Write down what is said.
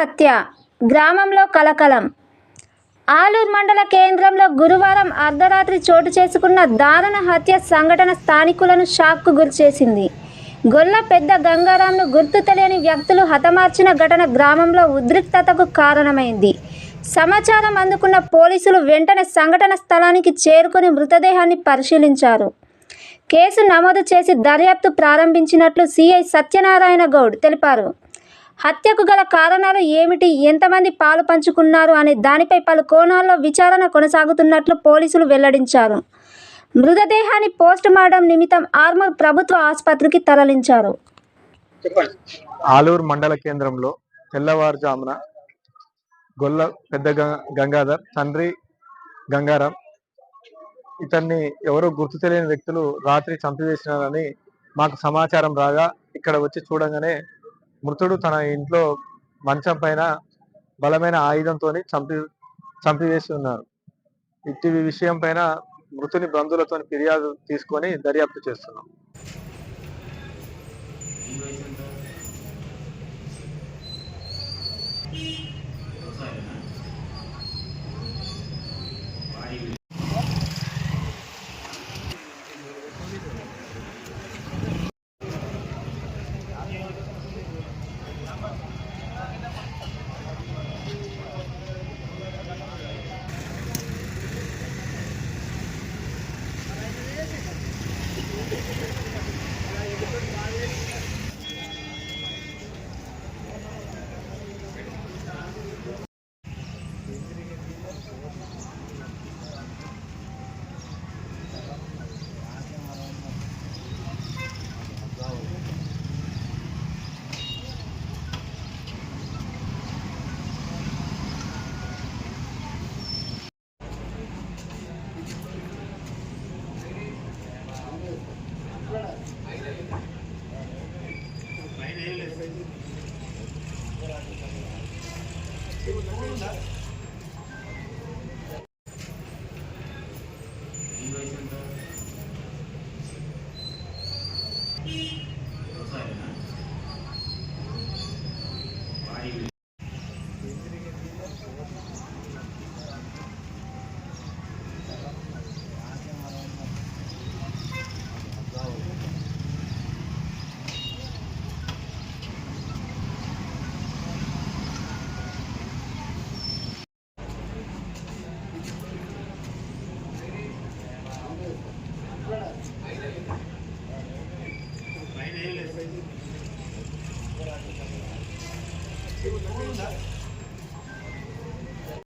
హత్య గ్రామంలో కలకలం. ఆలూరు మండల కేంద్రంలో గురువారం అర్ధరాత్రి చోటు చేసుకున్న దారుణ హత్య సంఘటన స్థానికులను షాక్కు గురిచేసింది. గొల్ల పెద్ద గంగారాంను గుర్తు తెలియని వ్యక్తులు హతమార్చిన ఘటన గ్రామంలో ఉద్రిక్తతకు కారణమైంది. సమాచారం అందుకున్న పోలీసులు వెంటనే సంఘటన స్థలానికి చేరుకొని మృతదేహాన్ని పరిశీలించారు. కేసు నమోదు చేసి దర్యాప్తు ప్రారంభించినట్లు సిఐ సత్యనారాయణ గౌడ్ తెలిపారు. హత్యకు గల కారణాలు ఏమిటి, ఎంతమంది పాలు పంచుకున్నారు అనే దానిపై పలు కోణాల్లో విచారణ కొనసాగుతున్నట్లు పోలీసులు వెల్లడించారు. మృతదేహాన్ని పోస్టుమార్టం నిమిత్తం ఆర్మూర్ ప్రభుత్వ ఆసుపత్రికి తరలించారు. ఆలూరు మండల కేంద్రంలో తెల్లవారుజామున గొల్ల పెద్ద గంగాధర్ తండ్రి గంగారాం ఇతన్ని ఎవరో గుర్తు తెలియని వ్యక్తులు రాత్రి చంపివేసినారని మాకు సమాచారం రాగా ఇక్కడ వచ్చి చూడగానే మృతుడు తన ఇంట్లో మంచం పైన బలమైన ఆయుధంతో చంపివేసి ఉన్నారు. ఇట్టి విషయం పైన మృతుని బంధువులతో ఫిర్యాదు తీసుకొని దర్యాప్తు చేస్తున్నాం. Thank you.